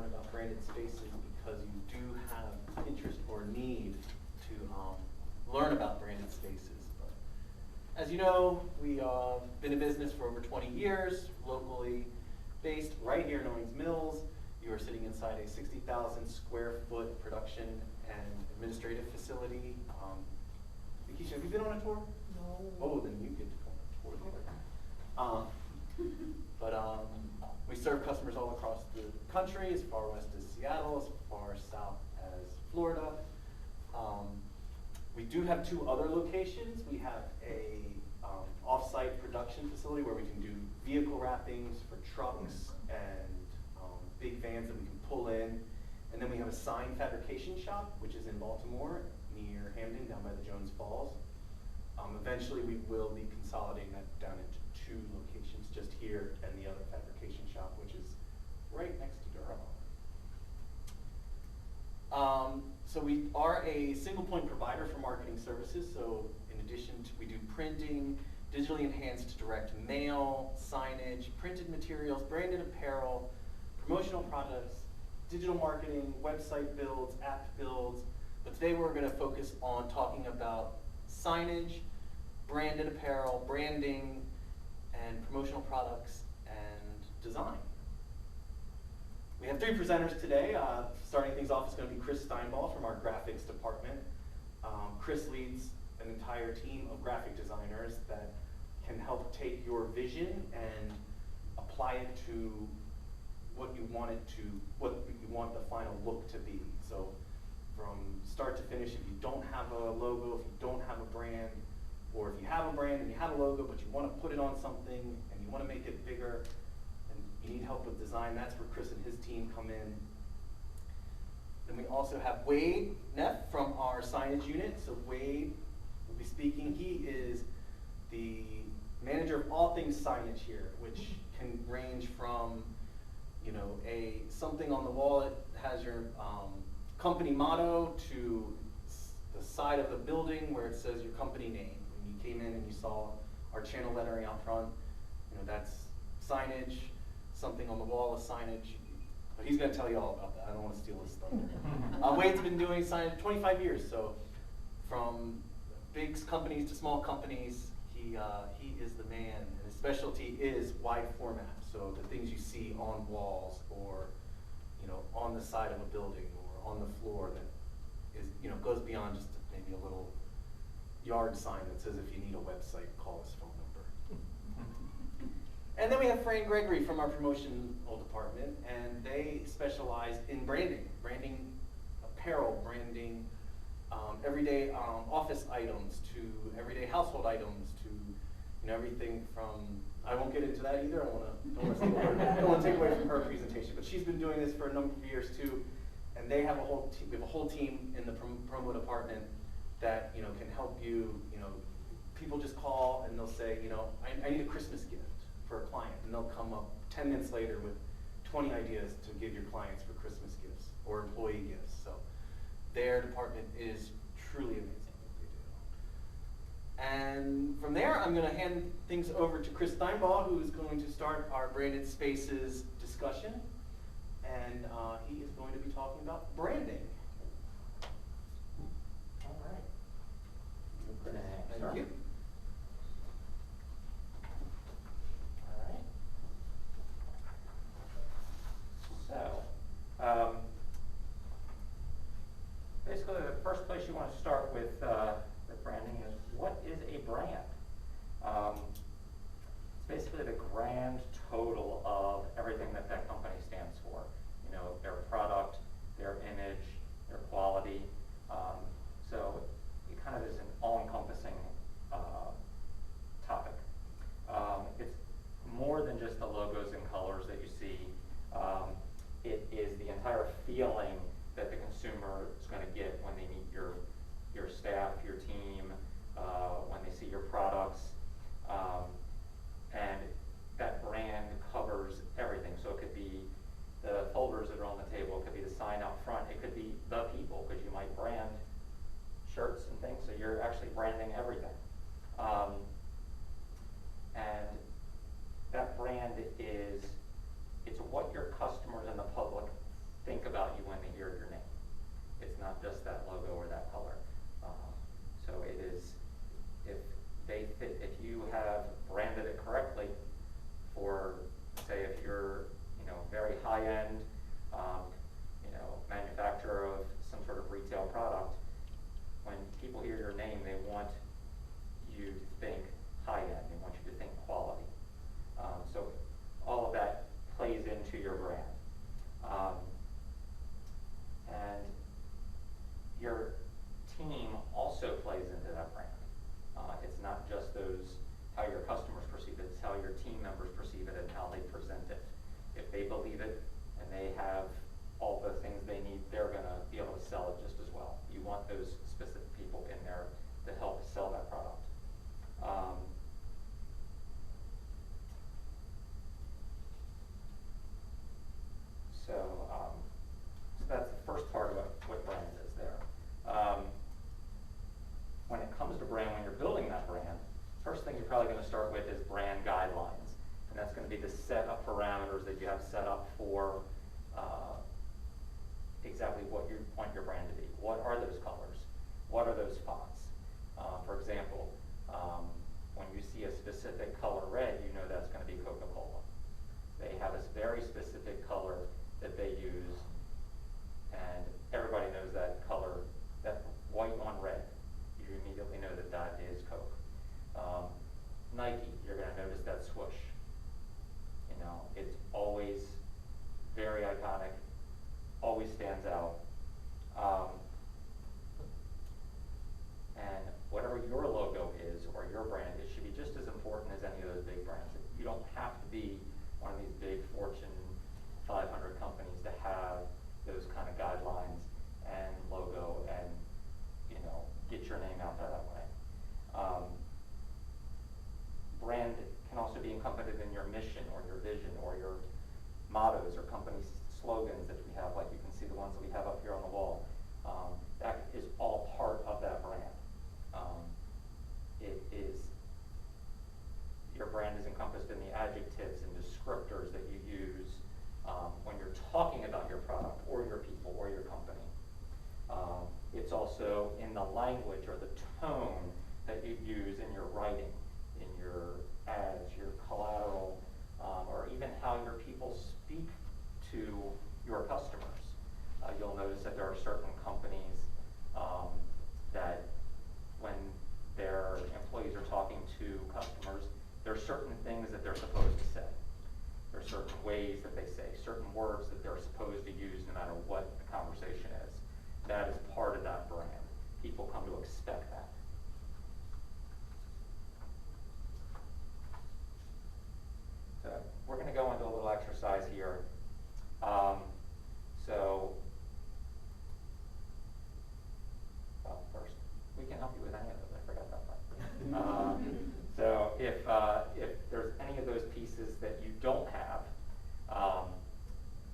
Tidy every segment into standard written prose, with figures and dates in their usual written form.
learn about branded spaces because you do have interest or need to learn about branded spaces. But as you know, we been in business for over 20 years, locally based right here in Owings Mills. You are sitting inside a 60,000 square foot production and administrative facility. Keisha, have you been on a tour? No. Oh, then you get to go on a tour later. We serve customers all across the country, as far west as Seattle, as far south as Florida. We do have 2 other locations. We have a off-site production facility where we can do vehicle wrappings for trucks and big vans that we can pull in. And then we have a sign fabrication shop, which is in Baltimore, near Hamden, down by the Jones Falls. Eventually, we will be consolidating that down into 2 locations, just here and the other fabrication shop, which is right next to Durham. So we are a single point provider for marketing services. So in addition to, we do printing, digitally enhanced direct mail, signage, printed materials, branded apparel, promotional products, digital marketing, website builds, app builds. But today we're going to focus on talking about signage, branded apparel, branding, and promotional products and design. We have 3 presenters today. Starting things off is going to be Chris Steinbaugh from our graphics department. Chris leads an entire team of graphic designers that can help take your vision and apply it to what you want the final look to be. So from start to finish, if you don't have a logo, if you don't have a brand, or if you have a brand and you have a logo but you want to put it on something and you want to make it bigger and you need help with design, that's where Chris and his team come in. Then we also have Wade Neff from our signage unit. So Wade will be speaking. He is the manager of all things signage here, which can range from, you know, something on the wall that has your company motto to the side of the building where it says your company name. When you came in and you saw our channel lettering out front, you know, that's signage. Something on the wall is signage. But he's going to tell you all about that. I don't want to steal his thunder. Wade's been doing signage 25 years, so from big companies to small companies, he is the man. And his specialty is wide format. So the things you see on walls, or you know, on the side of a building, or on the floor, that is, you know, goes beyond just maybe a little yard sign that says if you need a website, call this phone number. And then we have Fran Gregory from our promotional department, and they specialize in branding apparel, branding everyday office items to everyday household items to, you know, everything from, I won't get into that either. I don't want to take away from her presentation, but she's been doing this for a number of years too, and they have a whole team. We have a whole team in the promo department that, you know, can help you. You know, people just call and they'll say, you know, I need a Christmas gift for a client, and they'll come up 10 minutes later with 20 ideas to give your clients for Christmas gifts or employee gifts. So their department is truly amazing what they do. And from there, I'm going to hand things over to Chris Steinbaugh, who is going to start our branded spaces discussion. And he is going to be talking about branding. All right. Thank you. All right. So, basically, the first place you want to start with branding is, what is a brand? It's basically the grand total of everything that that company stands for. You know, their product, their image, their quality. So it kind of is an all-encompassing high-end, manufacturer of some sort of retail product, when people hear your name, they want you to think high-end, they want you to think quality. So all of that plays into your brand. And your team also plays into that brand. It's not just how your customers perceive it, it's how your team members perceive it and how they present it. If they believe it and they have all the things they need, they're going to be able to sell it just as well. You want those specific people in there to help sell that product. So that's the first part of what brand is there. When it comes to brand, when you're building that brand, first thing you're probably going to start with is brand guidelines. And that's going to be the set of parameters that you have set up for exactly what you want your brand to be. What are those colors? What are those fonts? For example, when you see a specific color red, you know that's going to be Coca-Cola. They have a very specific color that they use, and everybody knows that color, that white on red. You immediately know that that is Coke. Nike, you're going to notice that swoosh. It's always very iconic, always stands out. And whatever your logo is or your brand, it should be just as important as any of those big brands. You don't have to be one of these big Fortune 500 companies to have those kind of guidelines and logo and get your name out there that way. Brand can also be encompassed in your mission or your vision or your mottos or company slogans that we have, like you can see the ones that we have up here on the wall. That is all part of that brand. Your brand is encompassed in the adjectives and descriptors that you use when you're talking about your product or your people or your company. It's also in the language or the tone that you use in your writing, in your ads, your collateral, or even how your people speak to your customers. You'll notice that there are certain companies that when their employees are talking to customers, there are certain things that they're supposed to say. There are certain ways that they say, certain words that they're supposed to use no matter what the conversation is. That is part of that brand. People come to expect that. So we're going to go into a little exercise here. First, we can help you with any of those. I forgot that part. So if there's any of those pieces that you don't have,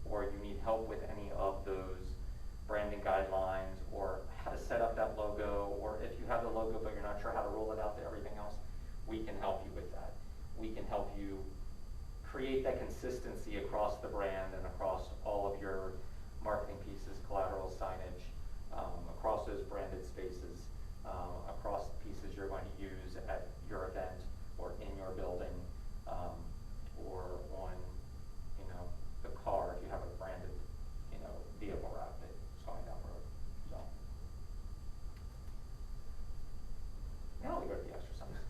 or you need help with any of those branding guidelines, or how to set up that logo, or if you have the logo but you're not sure how to roll it out to everything else, we can help you with that. We can help you create that consistency across the brand and across all of your marketing pieces, collateral, signage, across those branded spaces, across the pieces you're going to use at your event or in your building, or on the car if you have a branded vehicle route that's going down the road. So now we go to the exercise.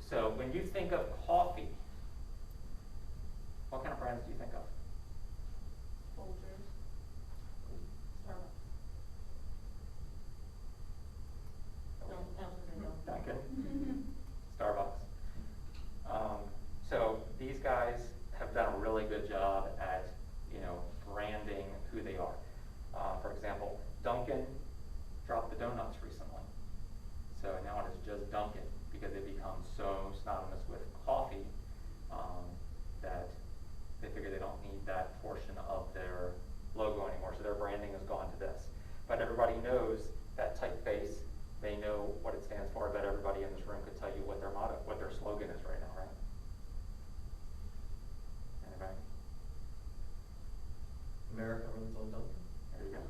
So when you think of coffee, what kind of brands do you think of? Folgers. Starbucks. No. Dunkin'. Starbucks. So these guys have done a really good job at branding who they are. For example, Dunkin' dropped the donuts recently. So now it is just Dunkin' because they become so synonymous with coffee that they figure they don't need that portion of their logo anymore. So their branding has gone to this. But everybody knows that typeface. They know what it stands for. I bet everybody in this room could tell you what their motto, what their slogan is right now, right? Anybody? America runs on Dunkin'. There you go.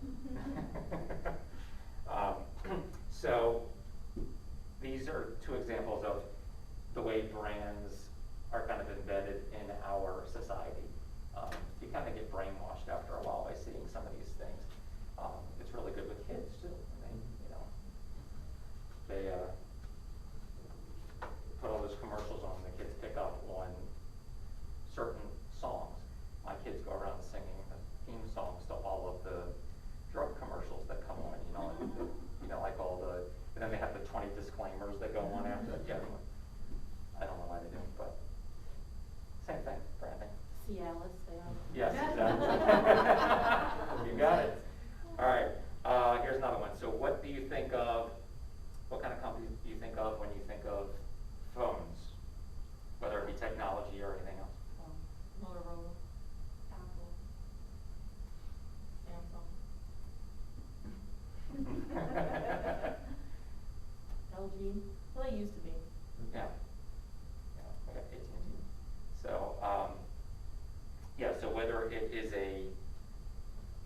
So these are two examples of the way brands are kind of embedded in our society. You kind of just stay on. Yes, exactly. You got it. All right, here's another one. So what do you think of, what kind of companies do you think of when you think of phones? Whether it be technology or anything else? Motorola, Apple, Samsung. LG, well, they used to be. Yeah. Yeah, okay, AT&T. So, yeah, so whether it is a,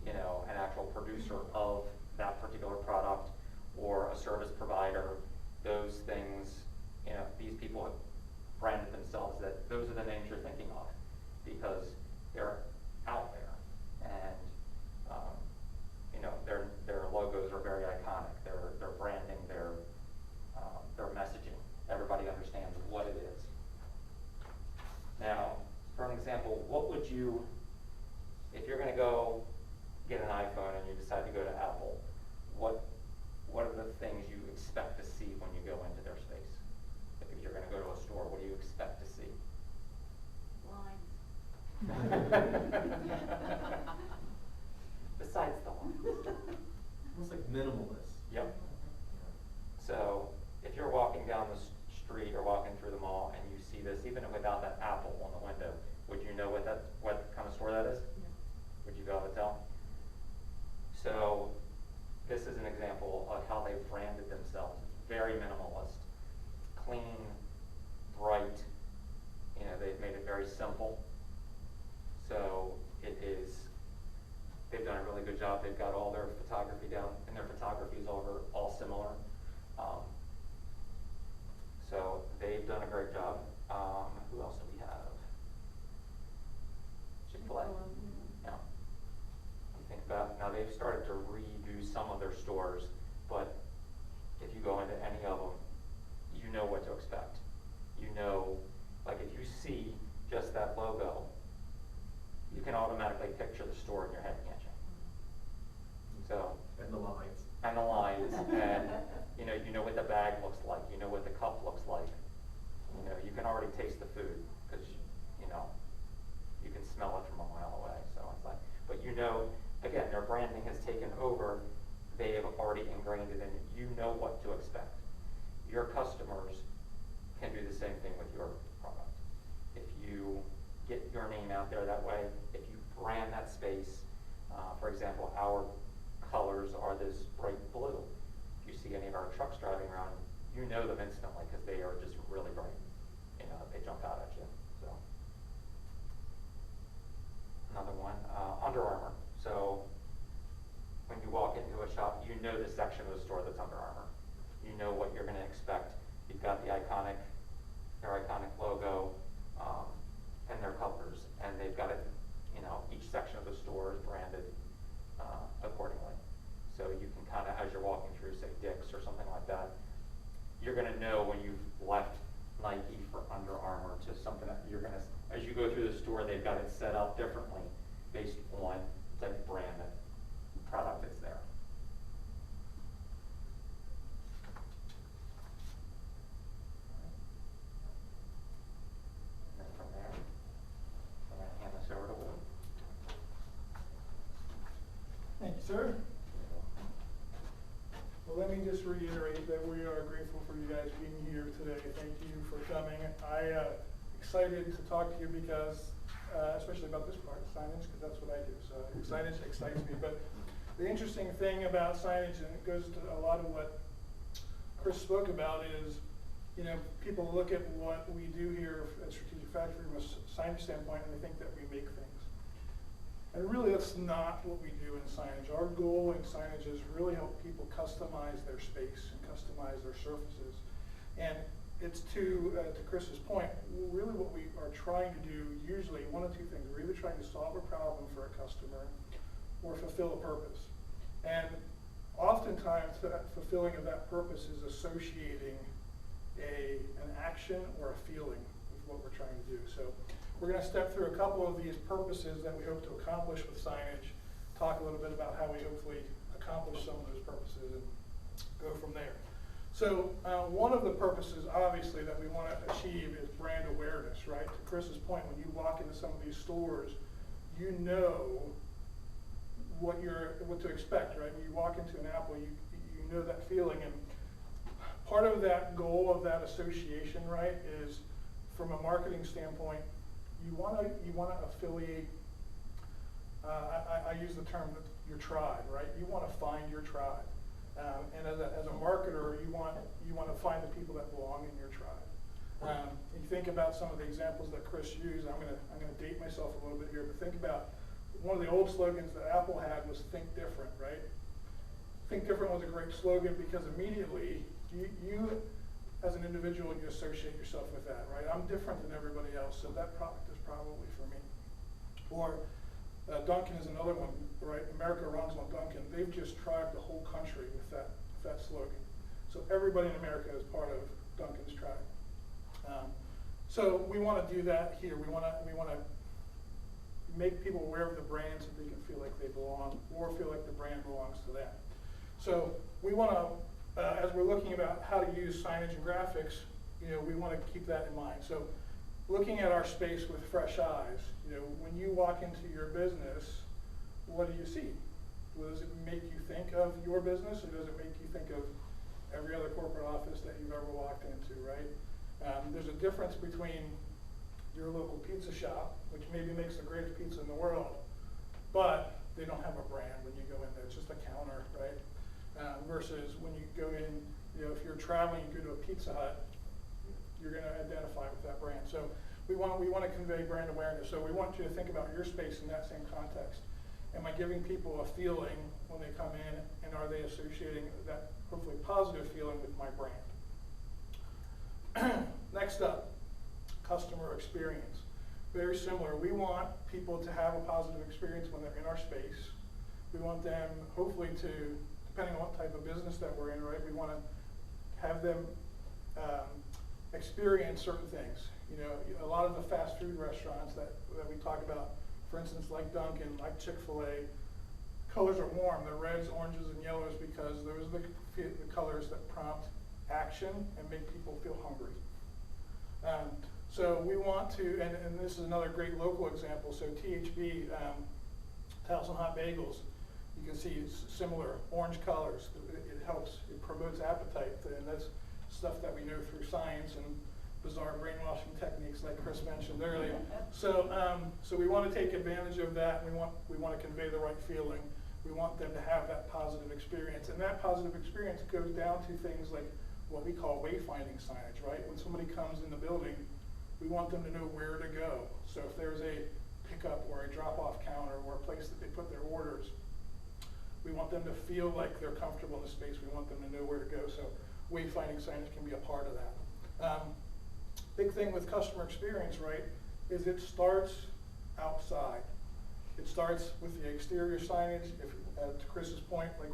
you know, an actual producer of that particular product or a service provider, those things, you know, these people have branded themselves that those are the names you're thinking of because they're out there and, you know, their logos are very iconic. Their branding, their messaging. Everybody understands what it is. Now, for an example, what would you, if you're going to go get an iPhone and you decide to go to Apple, what are the things you expect to see when you go into their space? If you're going to go to a store, what do you expect to see? Besides the lines. Almost like minimalist. Yep. So if you're walking down the street or walking through the mall and you see this, even without that apple on the window, would you know what kind of store that is? Yeah. Would you be able to tell? So this is an example of how they've branded themselves. It's very minimalist, clean, bright. You know, they've made it very simple. So it is, they've done a really good job. They've got all their photography down, and their photography is all similar. So they've done a great job. Who else do we have? Chick-Fil-A. Yeah. You think about, now they've started to redo some of their stores, but if you go into any of them, you know what to expect. You know, like if you see just that logo, you can automatically picture the store in your head, can't you? So. And the lines. And the lines, and you know what the bag looks like, you know what the cup looks like. You know, you can already taste the food because you know you can smell it from a mile away. So it's like, but you know, again, their branding has taken over. They have already ingrained it in. You know what to expect. Your customers can do the same thing with your product. If you get your name out there that way, if you brand that space, for example, our colors are this bright blue. If you see any of our trucks driving around, you know them instantly because they are just really bright. You know, they jump out at you. So another one, Under Armour. So when you walk into a shop, you know the section of the store that's Under Armour. You know what you're going to expect. You've got their iconic logo and their colors, and they've got it. You know, each section of the store is branded accordingly. So you can kind of, as you're walking through, say, Dick's or something like that, you're going to know when you've left Nike for Under Armour to something that you're going to, as you go through the store, they've got it set up differently based on the type of brand and product that's there. And then from there, I'm going to hand this over to Will. Thank you, sir. Well, let me just reiterate that we are grateful for you guys being here today. Thank you for coming. Excited to talk to you because, especially about this part, signage, because that's what I do. So signage excites me. But the interesting thing about signage, and it goes to a lot of what Chris spoke about, is, you know, people look at what we do here at Strategic Factory from a signage standpoint, and they think that we make things. And really, that's not what we do in signage. Our goal in signage is really help people customize their space and customize their surfaces. And it's to Chris's point, really what we are trying to do, usually one of two things. We're either trying to solve a problem for a customer or fulfill a purpose. And oftentimes, fulfilling of that purpose is associating an action or a feeling with what we're trying to do. So we're going to step through a couple of these purposes that we hope to accomplish with signage, talk a little bit about how we hopefully accomplish some of those purposes, and go from there. So one of the purposes, obviously, that we want to achieve is brand awareness, right? To Chris's point, when you walk into some of these stores, you know what to expect, right? You walk into an Apple, you know that feeling, and part of that goal of that association, right, is from a marketing standpoint, you want to affiliate. I use the term your tribe, right? You want to find your tribe, and as a marketer, you want to find the people that belong in your tribe. You think about some of the examples that Chris used. I'm gonna date myself a little bit here, but think about one of the old slogans that Apple had was "Think Different," right? Think Different was a great slogan because immediately you as an individual, you associate yourself with that, right? I'm different than everybody else, so that product is probably for me. Or Dunkin' is another one, right? America runs on Dunkin'. They've just tribed the whole country with that slogan. So everybody in America is part of Dunkin's tribe. So we want to do that here. We want to make people aware of the brand so they can feel like they belong, or feel like the brand belongs to them. So we want to, as we're looking about how to use signage and graphics, we want to keep that in mind. So looking at our space with fresh eyes, when you walk into your business, what do you see? Well, does it make you think of your business, or does it make you think of every other corporate office that you've ever walked into, right? There's a difference between your local pizza shop, which maybe makes the greatest pizza in the world, but they don't have a brand when you go in there. It's just a counter, right? Versus when you go in, if you're traveling, you go to a Pizza Hut, you're going to identify with that brand. So we want to convey brand awareness. So we want you to think about your space in that same context. Am I giving people a feeling when they come in, and are they associating that hopefully positive feeling with my brand? Next up, customer experience. Very similar. We want people to have a positive experience when they're in our space. We want them, hopefully, to, depending on what type of business that we're in, right, we want to have them experience certain things. A lot of the fast food restaurants that we talk about, for instance, like Dunkin', like Chick-Fil-A, colors are warm. They're reds, oranges, and yellows because those are the colors that prompt action and make people feel hungry. So we want to, and this is another great local example, so THB, Towson Hot Bagels, you can see it's similar, orange colors. It helps, it promotes appetite, and that's stuff that we know through science and bizarre brainwashing techniques like Chris mentioned earlier. So we want to take advantage of that. We want to convey the right feeling. We want them to have that positive experience, and that positive experience goes down to things like what we call wayfinding signage, right? When somebody comes in the building, we want them to know where to go. So if there's a pickup or a drop-off counter or a place that they put their orders, we want them to feel like they're comfortable in the space. We want them to know where to go. So wayfinding signage can be a part of that. Big thing with customer experience, right, is it starts outside. It starts with the exterior signage. To Chris's point, like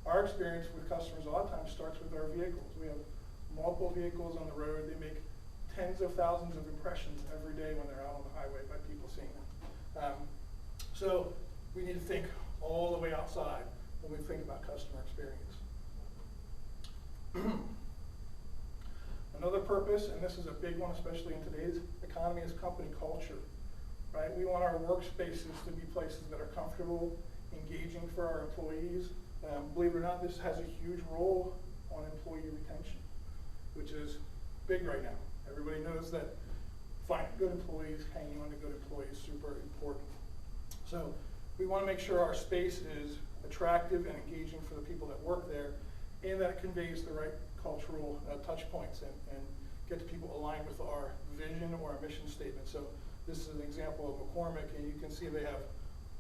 our experience with customers a lot of times starts with our vehicles. We have multiple vehicles on the road. They make tens of thousands of impressions every day when they're out on the highway by people seeing them. So we need to think all the way outside when we think about customer experience. Another purpose, and this is a big one, especially in today's economy, is company culture. Right? We want our workspaces to be places that are comfortable, engaging for our employees. Believe it or not, this has a huge role on employee retention, which is big right now. Everybody knows that finding good employees, hanging on to good employees is super important. So we want to make sure our space is attractive and engaging for the people that work there, and that conveys the right cultural touch points and gets people aligned with our vision or our mission statement. So this is an example of McCormick, and you can see they have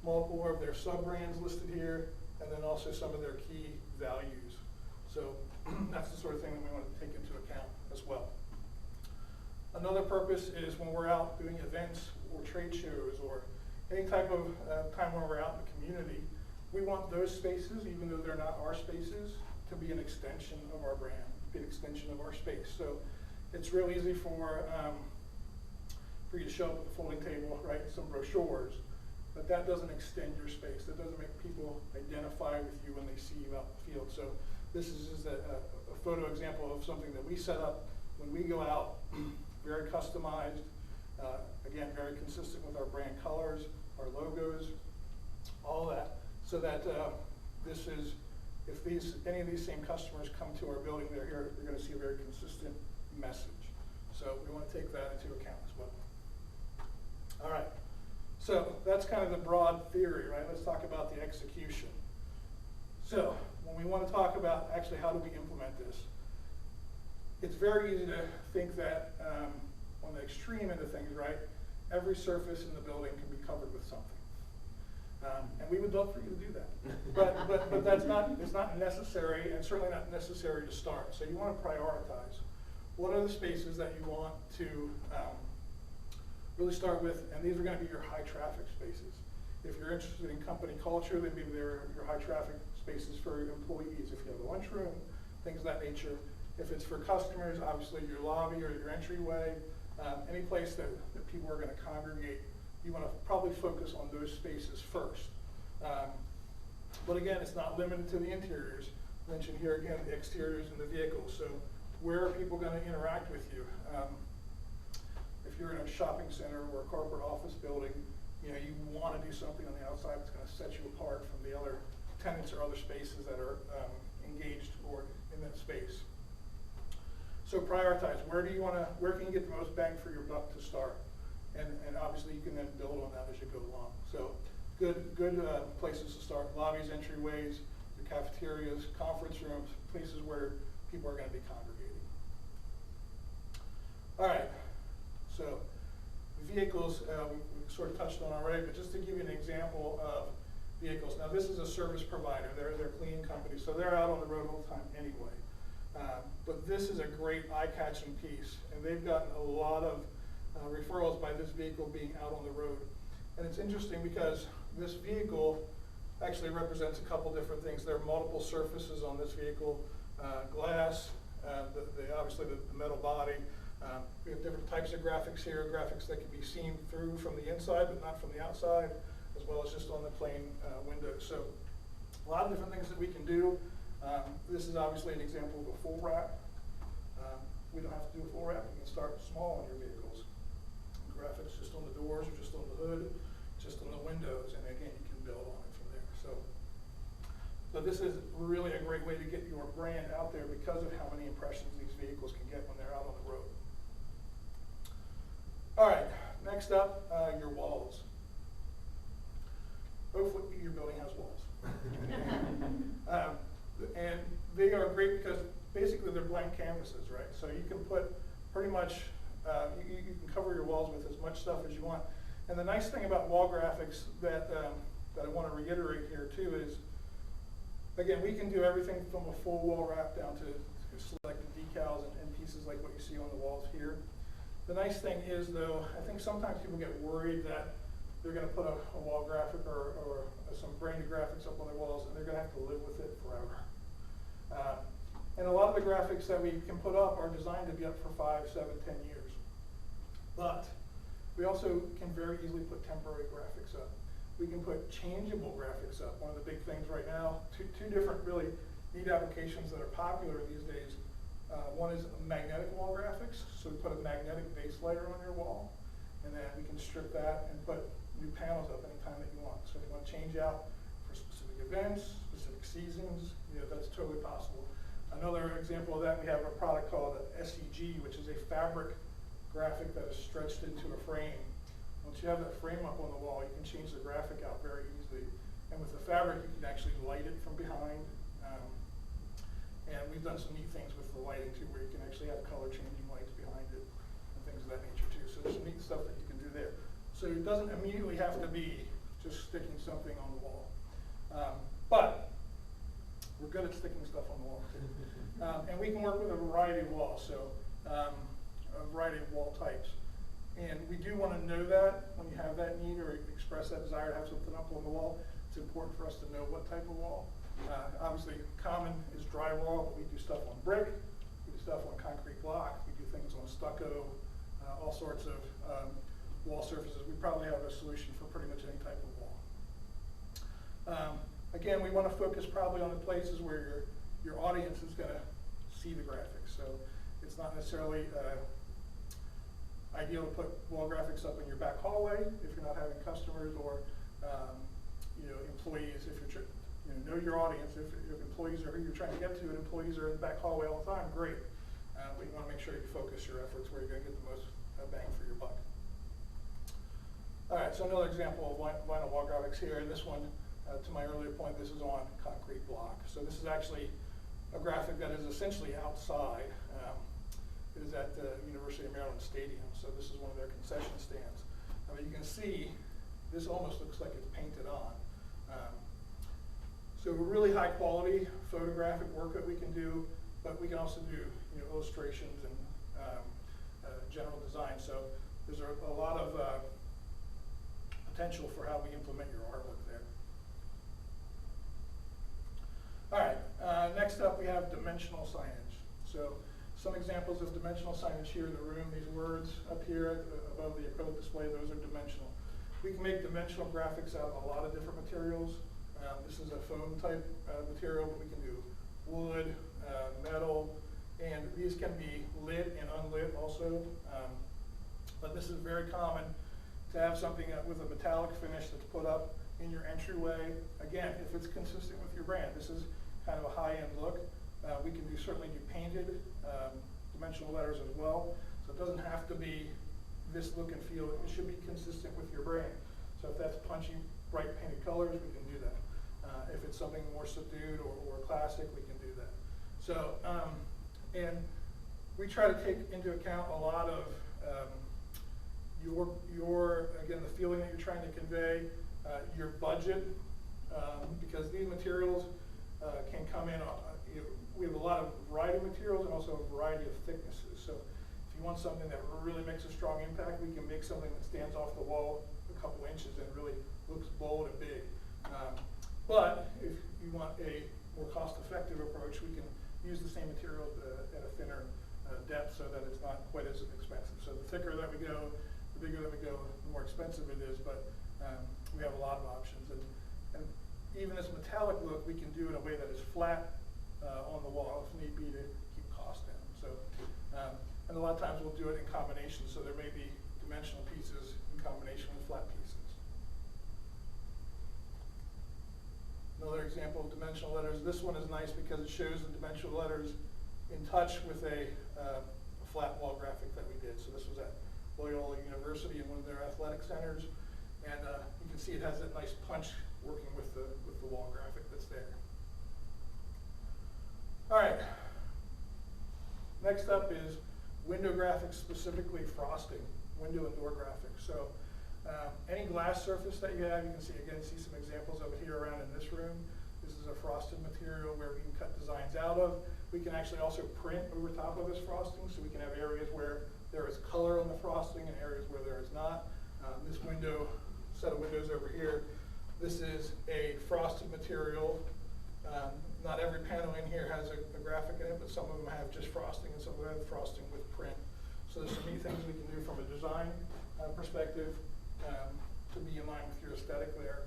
multiple of their sub-brands listed here, and then also some of their key values. So that's the sort of thing that we want to take into account as well. Another purpose is when we're out doing events or trade shows or any type of time when we're out in the community, we want those spaces, even though they're not our spaces, to be an extension of our brand, be an extension of our space. So it's real easy for you to show up at the folding table, write some brochures, but that doesn't extend your space. That doesn't make people identify with you when they see you out in the field. So this is just a photo example of something that we set up when we go out, very customized, again, very consistent with our brand colors, our logo. so that if any of these same customers come to our building, they're going to see a very consistent message. So we want to take that into account as well. All right, so that's kind of the broad theory, right? Let's talk about the execution. So when we want to talk about actually how do we implement this, it's very easy to think that on the extreme end of things, right, every surface in the building can be covered with something. And we would love for you to do that. But that's it's not necessary, and certainly not necessary to start. So you want to prioritize. What are the spaces that you want to really start with? And these are going to be your high traffic spaces. If you're interested in company culture, then maybe they're your high traffic spaces for your employees. If you have a lunchroom, things of that nature. If it's for customers, obviously your lobby or your entryway, any place that people are going to congregate, you want to probably focus on those spaces first. But again, it's not limited to the interiors. Mentioned here again, the exteriors and the vehicles. So where are people going to interact with you? If you're in a shopping center or a corporate office building, you want to do something on the outside that's going to set you apart from the other tenants or other spaces that are engaged or in that space. So prioritize. Where can you get the most bang for your buck to start? And obviously you can then build on that as you go along. So good places to start: lobbies, entryways, your cafeterias, conference rooms, places where people are going to be congregating. All right. So vehicles, we sort of touched on already, but just to give you an example of vehicles. Now this is a service provider. They're a cleaning company, so they're out on the road all the time anyway. But this is a great eye-catching piece, and they've gotten a lot of referrals by this vehicle being out on the road. And it's interesting because this vehicle actually represents a couple different things. There are multiple surfaces on this vehicle: glass, obviously the metal body. We have different types of graphics here, graphics that can be seen through from the inside but not from the outside, as well as just on the plain windows. So a lot of different things that we can do. This is obviously an example of a full wrap. We don't have to do a full wrap. We can start small on your vehicles. Graphics just on the doors or just on the hood, just on the windows, and again, you can build on it from there. So this is really a great way to get your brand out there because of how many impressions these vehicles can get when they're out on the road. All right, next up, your walls. Hopefully your building has walls. And they are great because basically they're blank canvases, right? So you can put pretty much, you can cover your walls with as much stuff as you want. And the nice thing about wall graphics that I want to reiterate here too is, again, we can do everything from a full wall wrap down to selected decals and pieces like what you see on the walls here. The nice thing is, though, I think sometimes people get worried that they're going to put a wall graphic or some branded graphics up on their walls, and they're going to have to live with it forever. And a lot of the graphics that we can put up are designed to be up for 5, 7, 10 years. But we also can very easily put temporary graphics up. We can put changeable graphics up. One of the big things right now, two different really neat applications that are popular these days. One is magnetic wall graphics. So we put a magnetic base layer on your wall, and then we can strip that and put new panels up anytime that you want. So if you want to change out for specific events, specific seasons, that's totally possible. Another example of that, we have a product called SEG, which is a fabric graphic that is stretched into a frame. Once you have that frame up on the wall, you can change the graphic out very easily. And with the fabric, you can actually light it from behind. And we've done some neat things with the lighting too, where you can actually have color changing lights behind it and things of that nature too. So there's some neat stuff that you can do there. So it doesn't immediately have to be just sticking something on the wall. But we're good at sticking stuff on the wall too. And we can work with a variety of walls, so a variety of wall types. And we do want to know that when you have that need or express that desire to have something up on the wall, it's important for us to know what type of wall. Obviously, common is drywall, but we do stuff on brick, we do stuff on concrete block, we do things on stucco, all sorts of wall surfaces. We probably have a solution for pretty much any type of wall. Again, we want to focus probably on the places where your audience is going to see the graphics. So it's not necessarily ideal to put wall graphics up in your back hallway if you're not having customers, or employees, if you're, know your audience, if employees are who you're trying to get to, and employees are in the back hallway all the time, great. But you want to make sure you focus your efforts where you're going to get the most bang for your buck. All right, so another example of vinyl wall graphics here. This one, to my earlier point, this is on concrete block. So this is actually a graphic that is essentially outside. It is at the University of Maryland Stadium, so this is one of their concession stands. You can see this almost looks like it's painted on. So really high quality photographic work that we can do, but we can also do illustrations and general design. So there's a lot of potential for how we implement your artwork there. All right, next up we have dimensional signage. So some examples of dimensional signage here in the room, these words up here above the acrylic display, those are dimensional. We can make dimensional graphics out of a lot of different materials. This is a foam type material, but we can do wood, metal, and these can be lit and unlit also. But this is very common to have something with a metallic finish that's put up in your entryway. Again, if it's consistent with your brand, this is kind of a high-end look. We can certainly do painted dimensional letters as well. So it doesn't have to be this look and feel. It should be consistent with your brand. So if that's punchy, bright painted colors, we can do that. If it's something more subdued or classic, we can do that. So, and we try to take into account a lot of again, the feeling that you're trying to convey, your budget, because these materials can come in, we have a lot of variety of materials and also a variety of thicknesses. So if you want something that really makes a strong impact, we can make something that stands off the wall a couple inches and really looks bold and big. But if you want a more cost-effective approach, we can use the same material at a thinner depth so that it's not quite as expensive. So the thicker that we go, the bigger that we go, the more expensive it is, but we have a lot of options. And even this metallic look, we can do in a way that is flat on the wall if need be to keep costs down. So, and a lot of times we'll do it in combination, so there may be dimensional pieces in combination with flat pieces. Another example of dimensional letters. This one is nice because it shows the dimensional letters in touch with a flat wall graphic that we did. So this was at Loyola University in one of their athletic centers, and you can see it has that nice punch working with the wall graphic that's there. All right. Next up is window graphics, specifically frosting, window and door graphics. So any glass surface that you have, you can see some examples of it here around in this room. This is a frosted material where we can cut designs out of. We can actually also print over top of this frosting, so we can have areas where there is color on the frosting and areas where there is not. This set of windows over here, this is a frosted material. Not every panel in here has a graphic in it, but some of them have just frosting and some of them have frosting with print. So there's some neat things we can do from a design perspective to be in line with your aesthetic there.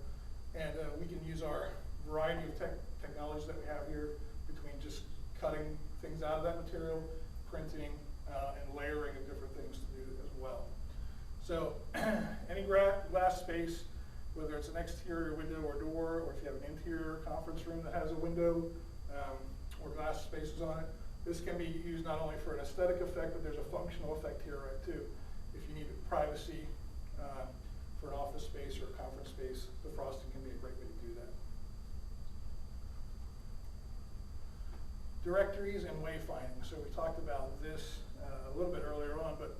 And we can use our variety of technologies that we have here between just cutting things out of that material, printing, and layering of different things to do as well. So any glass space, whether it's an exterior window or door, or if you have an interior conference room that has a window or glass spaces on it, this can be used not only for an aesthetic effect, but there's a functional effect here, right, too. If you need privacy for an office space or a conference space, the frosting can be a great way to do that. Directories and wayfinding. So we talked about this a little bit earlier on, but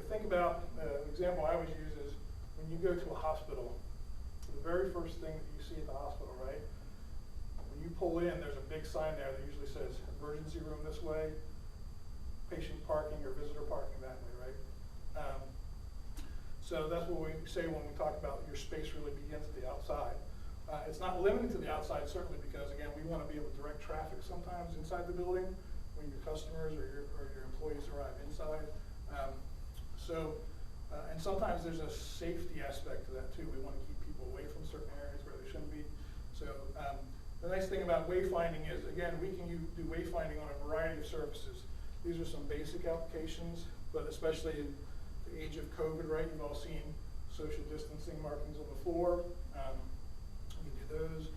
think about the example I always use is when you go to a hospital, the very first thing that you see at the hospital, right? When you pull in, there's a big sign there that usually says emergency room this way, patient parking or visitor parking that way, right? So that's what we say when we talk about your space really begins at the outside. It's not limited to the outside, certainly, because again, we want to be able to direct traffic sometimes inside the building when your customers or your employees arrive inside. And sometimes there's a safety aspect to that too. We want to keep people away from certain areas where they shouldn't be. So the nice thing about wayfinding is, again, we can do wayfinding on a variety of surfaces. These are some basic applications, but especially in the age of COVID, right? You've all seen social distancing markings on the floor. You can do those.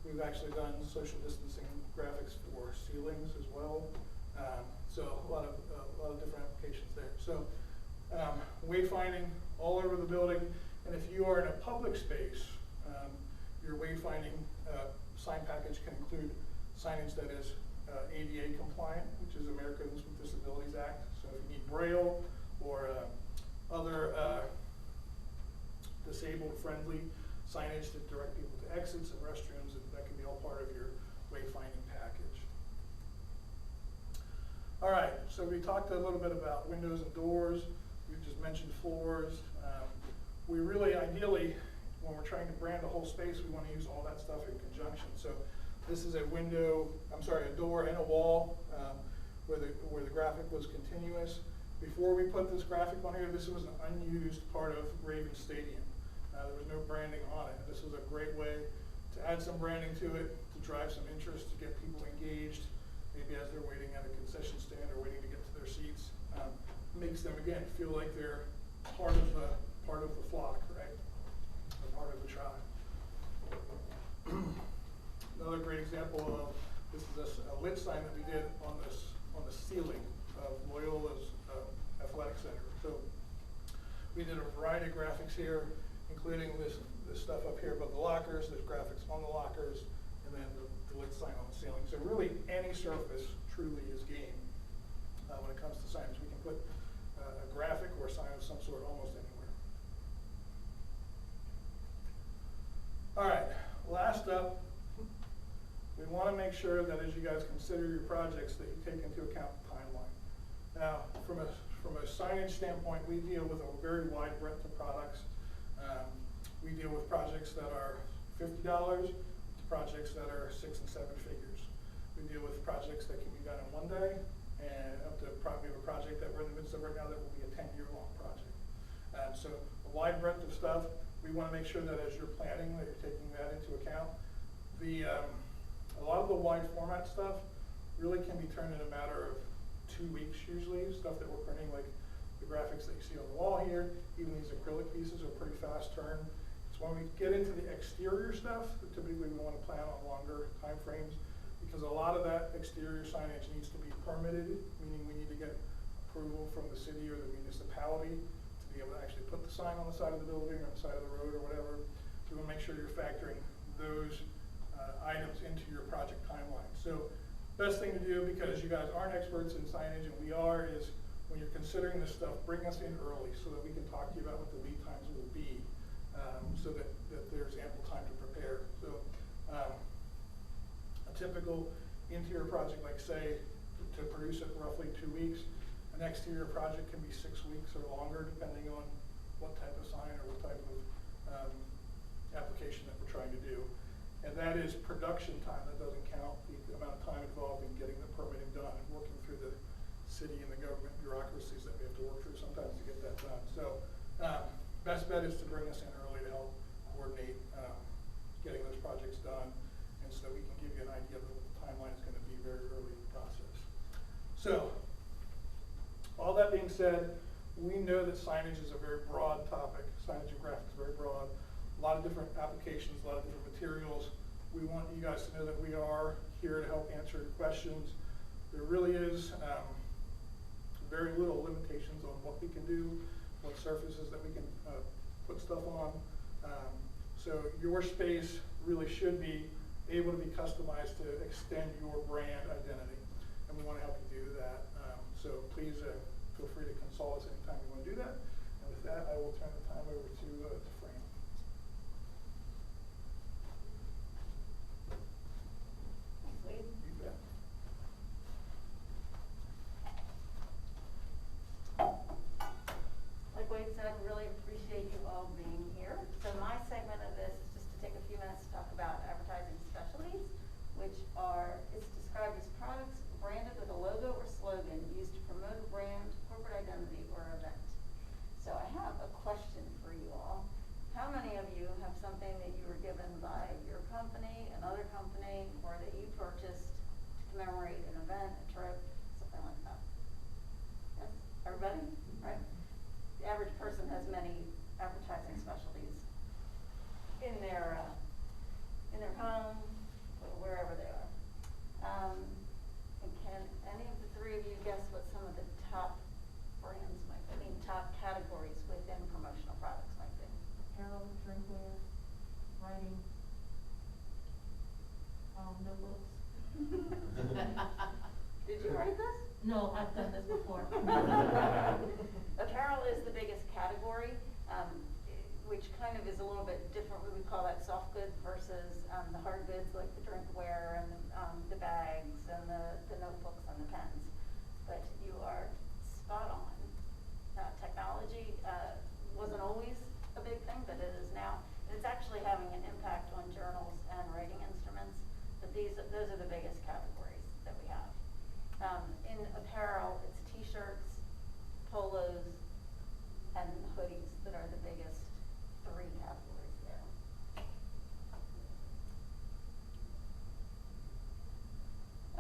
We've actually done social distancing graphics for ceilings as well. So a lot of different applications there. So wayfinding all over the building, and if you are in a public space, your wayfinding sign package can include signage that is ADA compliant, which is Americans with Disabilities Act. So if you need Braille or other disabled friendly signage to direct people to exits and restrooms, and that can be all part of your wayfinding package. All right, so we talked a little bit about windows and doors. We just mentioned floors. We really, ideally, when we're trying to brand a whole space, we want to use all that stuff in conjunction. So this is a door and a wall where the graphic was continuous. Before we put this graphic on here, this was an unused part of Ravens Stadium. There was no branding on it. This was a great way to add some branding to it, to drive some interest, to get people engaged, maybe as they're waiting at a concession stand or waiting to get to their seats. Makes them, again, feel like they're part of the flock, right? Or part of the tribe. Another great example of this is a lit sign that we did on the ceiling of Loyola's athletic center. So we did a variety of graphics here, including this stuff up here above the lockers. There's graphics on the lockers, and then the lit sign on the ceiling. So really, any surface truly is game when it comes to signage. We can put a graphic or a sign of some sort almost anywhere. All right, last up, we want to make sure that as you guys consider your projects that you take into account the timeline. Now, from a signage standpoint, we deal with a very wide breadth of products. We deal with projects that are $50 to projects that are 6 and 7 figures. We deal with projects that can be done in one day, and up to probably a project that we're in the midst of right now that will be a 10-year-long project. So a wide breadth of stuff. We want to make sure that as you're planning, that you're taking that into account. A lot of the wide format stuff really can be turned in a matter of 2 weeks usually. Stuff that we're printing, like the graphics that you see on the wall here, even these acrylic pieces are pretty fast turn. So when we get into the exterior stuff, typically we want to plan on longer time frames, because a lot of that exterior signage needs to be permitted, meaning we need to get approval from the city or the municipality to be able to actually put the sign on the side of the building or on the side of the road or whatever. So we want to make sure you're factoring those items into your project timeline. So best thing to do, because you guys aren't experts in signage and we are, is when you're considering this stuff, bring us in early so that we can talk to you about what the lead times will be, so that there's ample time to prepare. So a typical interior project, like say, to produce it roughly 2 weeks, an exterior project can be 6 weeks or longer, depending on what type of sign or what type of application that we're trying to do. And that is production time. That doesn't count the amount of time involved in getting the permitting done and working through the city and the government bureaucracies that we have to work through sometimes to get that done. So best bet is to bring us in early to help coordinate getting those projects done, and so that we can give you an idea of what the timeline is going to be very early in the process. So all that being said, we know that signage is a very broad topic. Signage and graphics is very broad. A lot of different applications, a lot of different materials. We want you guys to know that we are here to help answer your questions. There really is very little limitations on what we can do, what surfaces that we can put stuff on. So your space really should be able to be customized to extend your brand identity, and we want to help you do that. So please feel free to consult us anytime you want to do that. And with that, I will turn the time over to Fran. Wade? You bet. Like Wade said, really appreciate you all being here. So my segment of this is just to take a few minutes to talk about advertising specialties, which it's described as products branded with a logo or slogan used to promote a brand, corporate identity, or event. So I have a question for you No, I've done this before. Apparel is the biggest category, which kind of is a little bit different. We would call that soft goods versus the hard goods like the drinkware and the bags and the notebooks and the pens. But you are spot on. Technology wasn't always a big thing, but it is now. It's actually having an impact on journals and writing instruments. But those are the biggest categories that we have. In apparel, it's t-shirts, polos, and hoodies that are the biggest three categories there.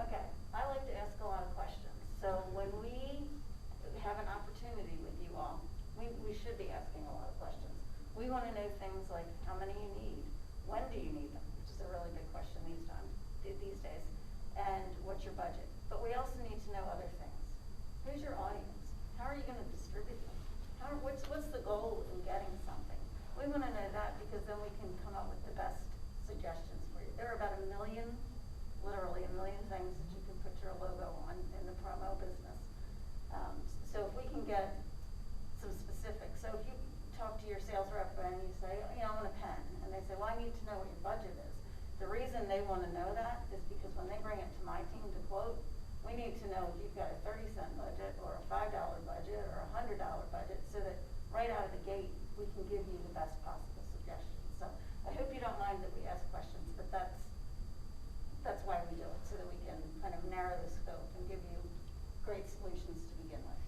Okay, I like to ask a lot of questions. So when we have an opportunity with you all, we should be asking a lot of questions. We want to know things like how many you need, when do you need them, which is a really big question these days, and what's your budget. But we also need to know other things. Who's your audience? How are you going to distribute them? What's the goal in getting something? We want to know that because then we can come up with the best suggestions for you. There are about literally a million things that you can put your logo on in the promo business. So if we can get some specifics. So if you talk to your sales rep and you say, I want a pen, and they say, well, I need to know what your budget is. The reason they want to know that is because when they bring it to my team to quote, we need to know if you've got a 30-cent budget or a $5 budget or a $100 budget so that right out of the gate, we can give you the best possible suggestions. So I hope you don't mind that we ask questions, but that's why we do it, so that we can kind of narrow the scope and give you great solutions to begin with.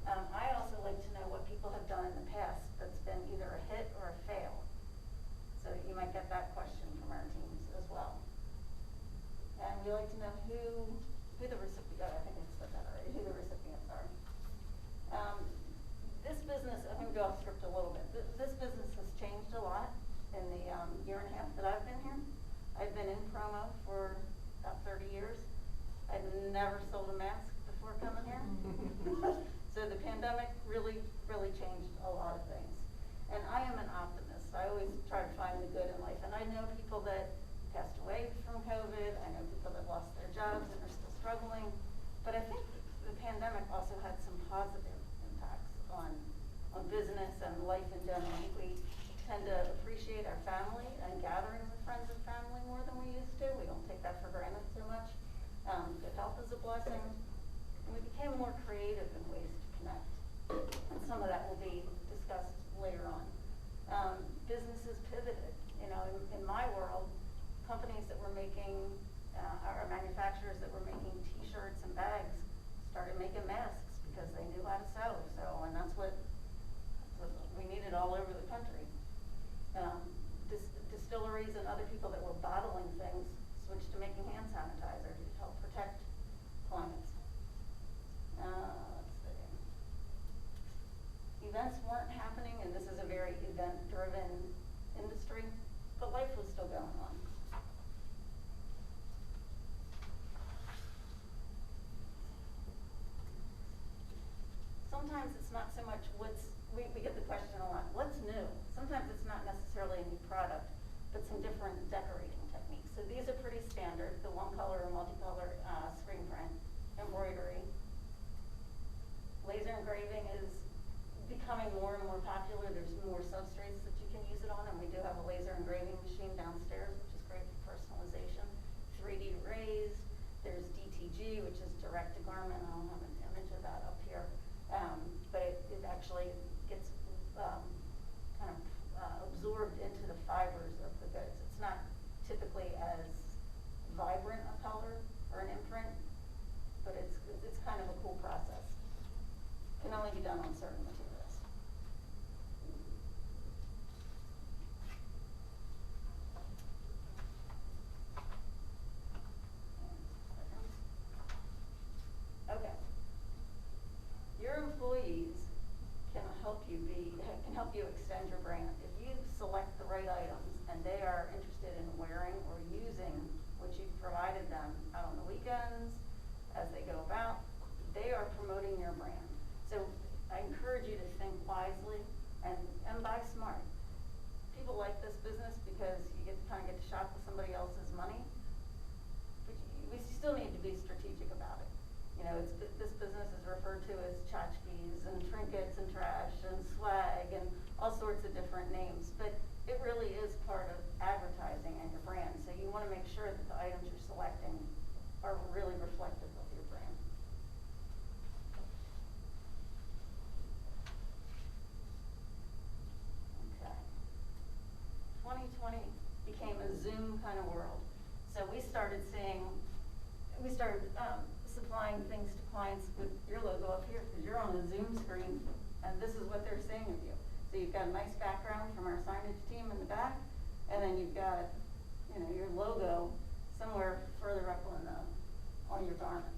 I also like to know what people have done in the past that's been either a hit or a fail. So you might get that question from our teams as well. And we like to know who the recipient, I think I said that already, who the recipients are. This business, I'm going to go off script a little bit. This business has changed a lot in the year and a half that I've been here. I've been in promo for about 30 years. I've never sold a mask before coming here. So the pandemic really, really changed a lot of things. And I am an optimist. I always try to find the good in life. And I know people that passed away from COVID. I know people that lost their jobs and are still struggling. But I think the pandemic also had some positive impacts on business and life in general. We tend to appreciate our family and gatherings with friends and family more than we used to. We don't take that for granted so much. Good health is a blessing. And we became more creative in ways to connect. And some of that will be discussed later on. Businesses pivoted. In my world, companies that were making, or manufacturers that were making t-shirts and bags started making masks because they knew how to sew. And that's what we needed all over the country. Distilleries and other people that were bottling things switched to making hand sanitizer to help protect clients. Let's see. Events weren't happening, and this is a very event-driven industry, but life was still going on. Sometimes it's not so much we get the question a lot, what's new? Sometimes it's not necessarily a new product, but some different decorating techniques. So these are pretty standard, the one color or multicolor screen print, embroidery. Laser engraving is becoming more and more popular. There's more substrates that you can use it on, and we do have a laser engraving machine downstairs, which is great for personalization. 3D raised, there's DTG, which is direct to garment. I don't have an image of that up here. But it actually gets kind of absorbed into the fibers of the goods. It's not typically as vibrant a color or an imprint, but it's kind of a cool process. Can only be done on certain materials. Okay. Your employees can help you extend your brand. If you select the right items and they are interested in wearing or using what you've provided them out on the weekends, as they go about, they are promoting your brand. So I encourage you to think wisely and buy smart. People like this business because you kind of get to shop with somebody else's money, but we still need to be strategic about it. This kind of world. So we started supplying things to clients with your logo up here, because you're on a Zoom screen, and this is what they're saying of you. So you've got a nice background from our signage team in the back, and then you've got, you know, your logo somewhere further up on your garments.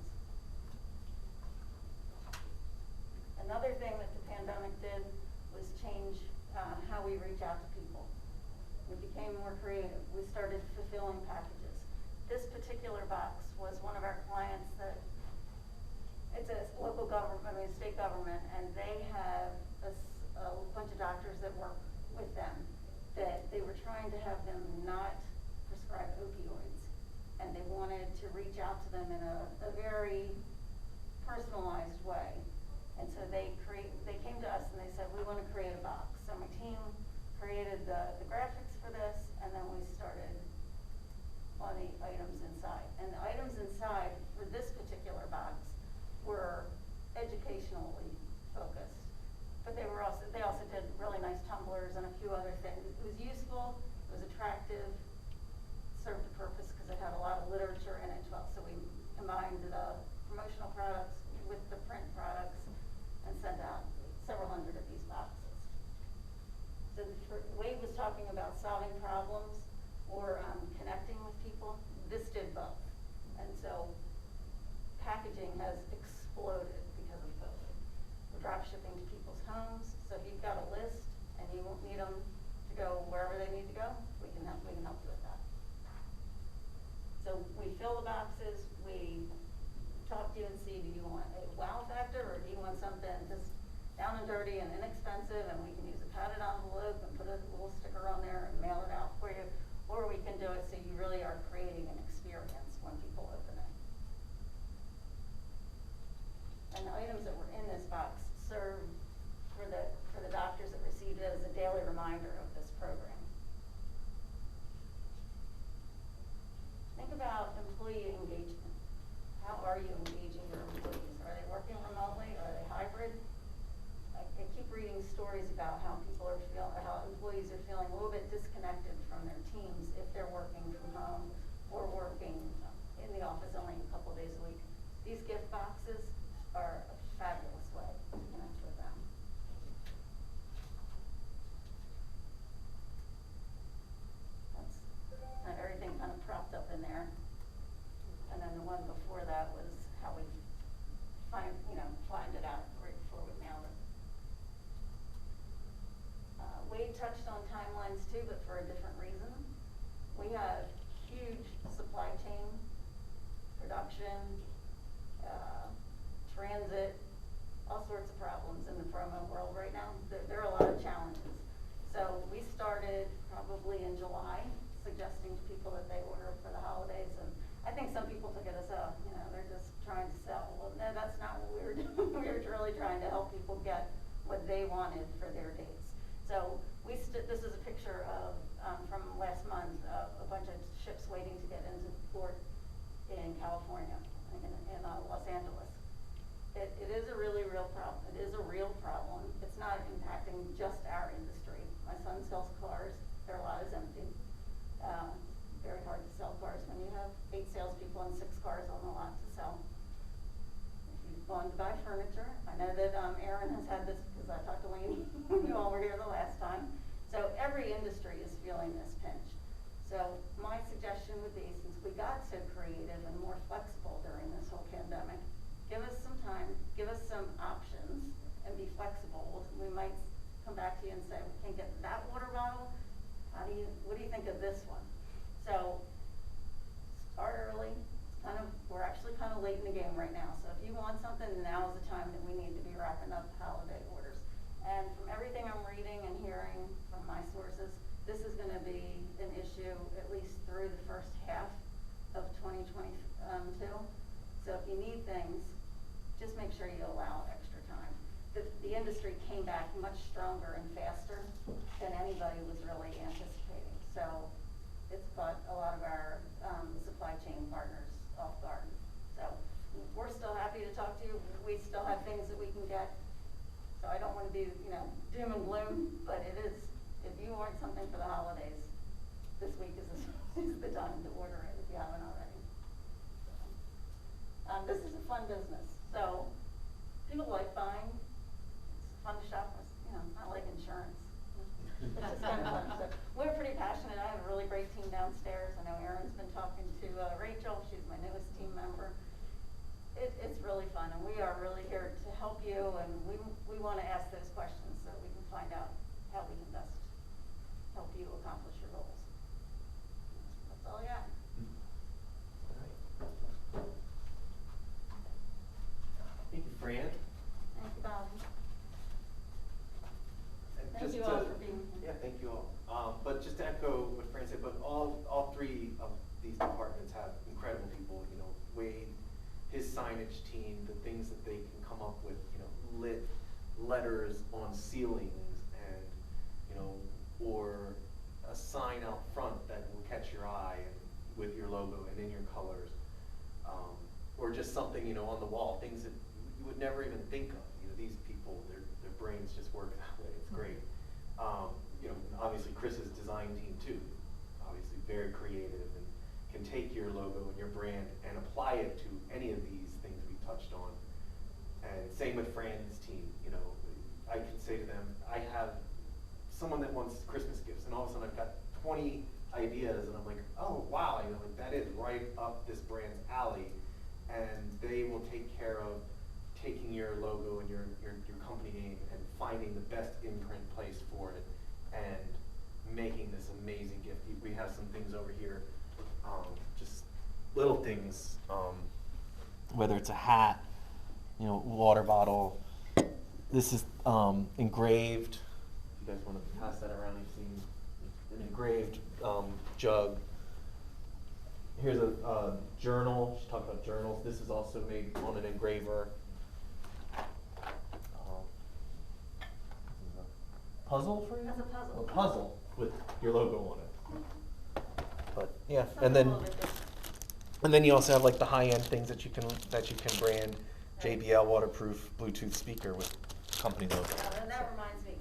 Another thing that the pandemic did was change how we reach out to people. We became more creative. We started fulfilling packages. This particular box was one of our clients that, it's a local government, I mean, state government, and they have a bunch of doctors that work with them, that they were trying to have them not prescribe opioids. And they wanted to reach out to them in a very personalized way. And so they came to us and they said, we want to create a box. So my team created the graphics for this, and then we started on the items inside. And the items inside for this particular box were educationally focused. But they also did really nice tumblers and a few other things. It was useful, it was attractive, served a purpose because it had a lot of literature in it as well. So we combined the promotional products with the print products and sent out several hundred of these boxes. So Wade was talking about solving problems or connecting with people. This did both. And so packaging has exploded because of COVID. We're drop shipping to people's homes. So if you've got a list and you won't need them to go wherever they need to go, we can help you with that. So we fill the boxes, we talk to you and see, do you want a wow factor or do you want something just down and dirty and inexpensive, and we can use a padded envelope and put a little sticker on there and mail it out for you, or we can do it so you really are creating an experience when people open it. And the items that were in this box serve for the doctors that received it as a daily reminder of this program. Think about employee engagement. How are you engaging your employees? Are they working remotely? Are they hybrid? I keep reading stories about how how employees are feeling a little bit disconnected from their teams if they're working from home or working in the office only a couple of days a week. These gift boxes are a fabulous way to connect with them. That's everything kind of propped up in there. And then the one before that was how we find it out right before we mailed it. Wade touched on timelines too, but for a different reason. We have huge supply chain, production, transit, all sorts of problems in the promo world right now. There are a lot of challenges. So we started probably in July, suggesting to people that they order for the holidays, and I think some people took it as they're just trying to sell. Well, no, that's not what we were doing. We were really trying to help people get what they wanted for their dates. So this is a picture of, from last month, of a bunch of ships waiting to get into port in California, in Los Angeles. It is a really real problem. It is a real problem. It's not impacting just our industry. My son sells cars. Their lot is empty. Very hard to sell cars when you have 8 salespeople and 6 cars on the lot to sell. If you've gone to buy furniture, I know that Aaron has had this because I talked to Wayne when you all were here the last time. So every industry is feeling this pinch. So my suggestion would be, since we got so creative and more flexible during this whole pandemic, give us some time, give us some options, and be flexible. We might come back to you and say, we can't get that water bottle. What do you think of this one? So start early. We're actually kind of late in the game right now. So if you want something, now is the time that we need to be wrapping up holiday orders. And from everything I'm reading and hearing from my sources, this is going to be an issue at least through the first half of 2022. So if you need things, just make sure you allow extra time. The industry came back much stronger and faster than anybody was really anticipating. So it's caught a lot of our supply chain partners off guard. So we're still happy to talk to you. We still have things that we can get. So I don't want to be, doom and gloom, but it is, if you want something for the holidays, this week is the time. fun business. So people like buying. It's fun to shop with, it's not like insurance. It's just kind of fun. So we're pretty passionate. I have a really great team downstairs. I know Erin's been talking to Rachel. She's my newest team member. It's really fun, and we are really here to help you, and we want to ask those questions so we can find out how we can best help you accomplish your goals. That's all I got. Thank you, Fran. Thank you, Bob. And Thank just you all for being here. Yeah, thank you all. But just to echo what Fran said, but all three of these departments have incredible people. Wade, his signage team, the things that they can come up with. Lit letters on ceilings, and or a sign out front that will catch your eye and with your logo and in your colors, or just something on the wall, things that you would never even think of. These people, their brains just work that way. It's great. Obviously Chris's design team too, obviously very creative and can take your logo and your brand and apply it to any of these things we touched on. And same with Fran's team. I can say to them, I have someone that wants Christmas gifts, and all of a sudden I've got 20 ideas, and I'm like, oh wow, that is right up this brand's alley, and they will take care of taking your logo and your company name and finding the best imprint place for it and making this amazing gift. We have some things over here, just little things, whether it's a hat, water bottle. This is engraved. If you guys want to pass that around, you've seen an engraved jug. Here's a journal. She talked about journals. This is also made on an engraver. This is a puzzle for you? That's a puzzle. A puzzle with your logo on it. But yeah, Something and a then little bit different. and then you also have like the high-end things that you can brand. JBL waterproof Bluetooth speaker with company logo. And that reminds me,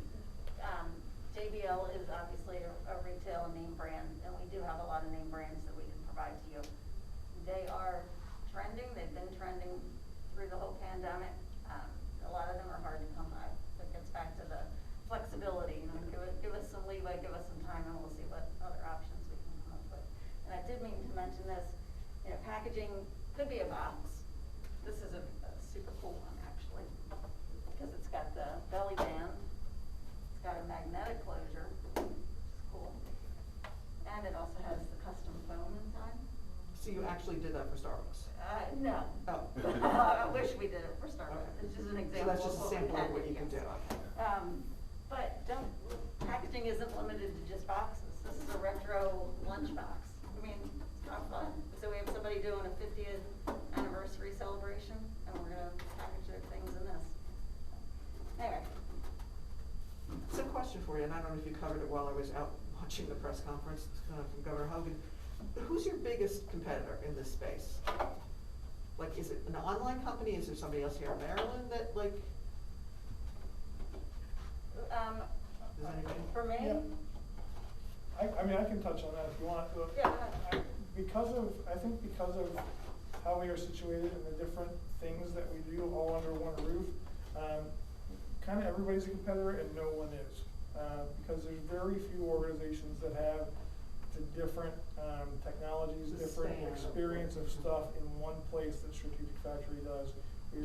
JBL is obviously a retail name brand, and we do have a lot of name brands that we can provide to you. They are trending. They've been trending through the whole pandemic. A lot of them are hard to come by. It gets back to the flexibility. Give us some leeway, give us some time, and we'll see what other options we can come up with. And I did mean to mention this. Packaging could be a box. This is a super cool one, actually, because it's got the belly band, it's got a magnetic closure, which is cool, and it also has the custom foam inside. So you actually did that for Starbucks? No. Oh. I wish we did it for Starbucks. Okay. It's just an So example. that's just a of sample of what we you can do. yes. But packaging isn't limited to just boxes. This is a retro lunchbox. It's not fun. So we have somebody doing a 50th anniversary celebration, and we're gonna package their things in this. Anyway. So question for you, and I don't know if you covered it while I was out watching the press conference from Governor Hogan. Who's your biggest competitor in this space? Like, is it an online company? Is there somebody else here in Maryland that does anybody? For me? Yeah. I can touch on that if you want. Look, Yeah, go ahead. I think because of how we are situated and the different things that we do all under one roof, kind of everybody's a competitor and no one is. Because there's very few organizations that have the different technologies, The different span. experience of stuff in one place that Strategic Factory does. We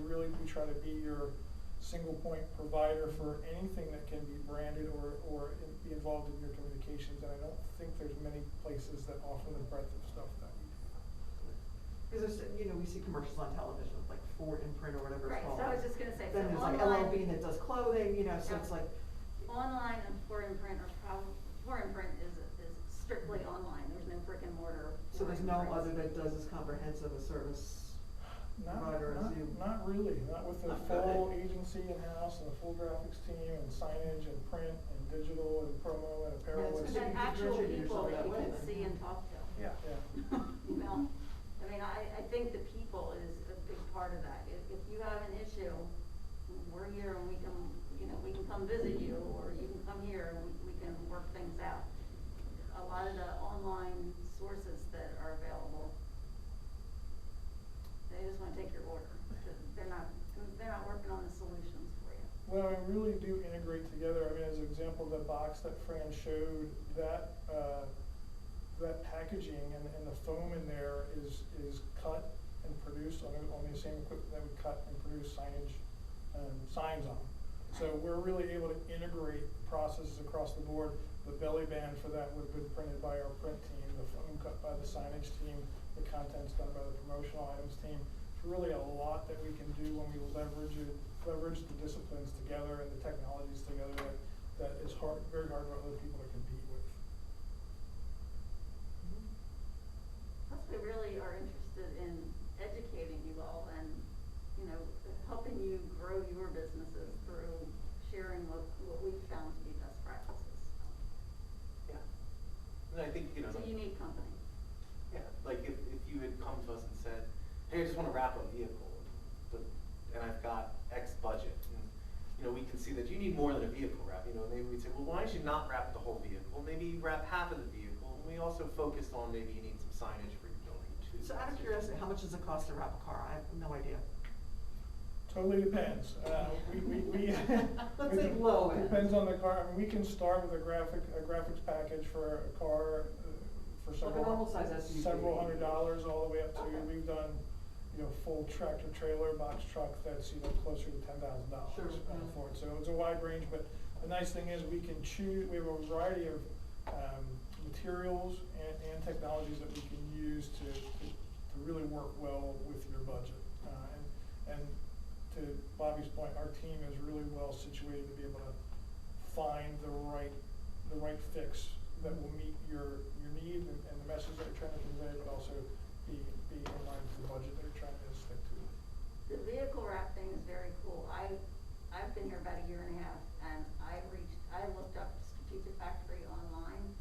try to be your single point provider for anything that can be branded or be involved in your communications, and I don't think there's many places that offer the breadth of stuff that we do. Because we see commercials on television with like Ford Imprint or whatever it's Right, called. so I was just gonna say, Then so there's like online- LL Bean that does clothing, so Yeah. it's like. Online and for imprint are probably, for imprint is strictly online. There's no brick and mortar. So for there's no imprints. other that does as comprehensive a service provider as you? Not really, not with the Not full good. agency in-house and the full graphics team and signage and print and digital and promo and apparel. Yeah, it's And good. then You actual differentiate people yourself that you that way, can then. see and talk to. Yeah. I think the people is a big part of that. If you have an issue, we're here and we can come visit you, or you can come here and we can work things out. A lot of the online sources that are available, they just wanna take your order, because they're not working on the solutions for you. Well, we really do integrate together. I mean, as an example, the box that Fran showed, that packaging and the foam in there is cut and produced on the same equipment that we cut and produce signage, signs on. So we're really able to integrate processes across the board. The belly band for that would have been printed by our print team, the foam cut by the signage team, the content's done by the promotional items team. It's really a lot that we can do when we leverage the disciplines together and the technologies together that is very hard for other people to compete with. Plus, we really are interested in educating you all and, you know, helping you grow your businesses through sharing what we've found to be best practices. Yeah. And I think, you know. It's a unique company. Yeah, like if you had come to us and said, hey, I just want to wrap a vehicle, and I've got X budget, and, you know, we can see that you need more than a vehicle wrap, you know, maybe we'd say, well, why don't you not wrap the whole vehicle, maybe wrap half of the vehicle, and we also focused on maybe you need some signage for your building too. So out of curiosity, how much does it cost to wrap a car? I have no idea. Totally depends. Let's say low end. Depends on the car. I mean, we can start with a graphics package for a car for Like a normal size SUV. several $100s all the way up to, we've done, you know, full tractor trailer box truck that's, you know, closer to $10,000 Sure, yeah. for it. So it's a wide range, but the nice thing is we can choose, we have a variety of materials and technologies that we can use to really work well with your budget. And to Bobby's point, our team is really well situated to be able to find the right fix that will meet your need and the message that you're trying to convey, but also be in line with the budget that you're trying to stick to. The vehicle wrap thing is very cool. I've been here about a year and a half, and I looked up Strategic Factory online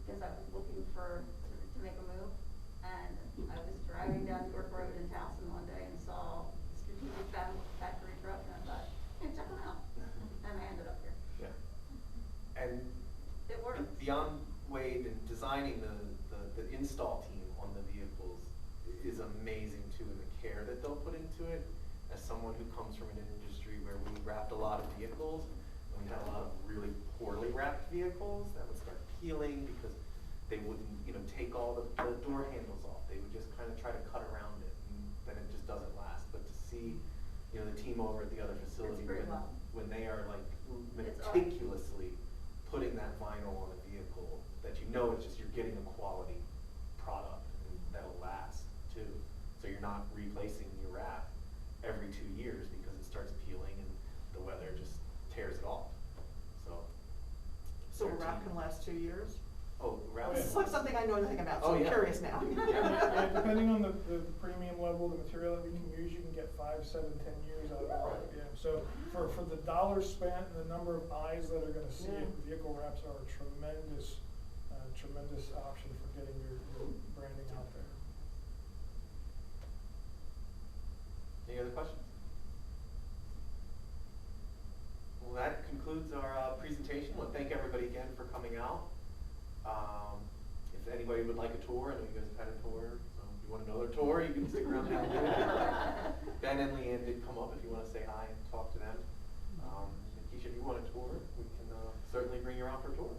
because I was looking to make a move, and I was driving down York Road in Towson one day and saw Strategic Factory truck, and I thought, hey, check them out, and I ended up here. Yeah. And It works. beyond Wade and designing the install team on the vehicles is amazing too, and the care that they'll put into it. As someone who comes from an industry where we wrapped a lot of vehicles, and we had a lot of really poorly wrapped vehicles that would start peeling because they wouldn't, you know, take all the door handles off. They would just kind of try to cut around it, and then it just doesn't last. But to see, you know, the team over at the other facility when they are like meticulously putting that vinyl on a vehicle, that you know it's just you're getting a quality product and that'll last too. So you're not replacing your wrap every 2 years because it starts peeling and the weather just tears it off. So a wrap can last 2 years? Oh, wrap. This is like something I know nothing about, so Oh, I'm yeah. curious now. Yeah, depending on the premium level, the material that we can use, you can get 5, 7, 10 years out of it. Right. Yeah. So for the dollars spent and the number of eyes that are going to see it, vehicle wraps are a tremendous option for getting your branding out there. Any other questions? Well, that concludes our presentation. I want to thank everybody again for coming out. If anybody would like a tour, I know you guys have had a tour, so if you want another tour, you can stick around and do it. Ben and Leanne did come up if you want to say hi and talk to them. Keisha, if you want a tour, we can certainly bring you around for a tour.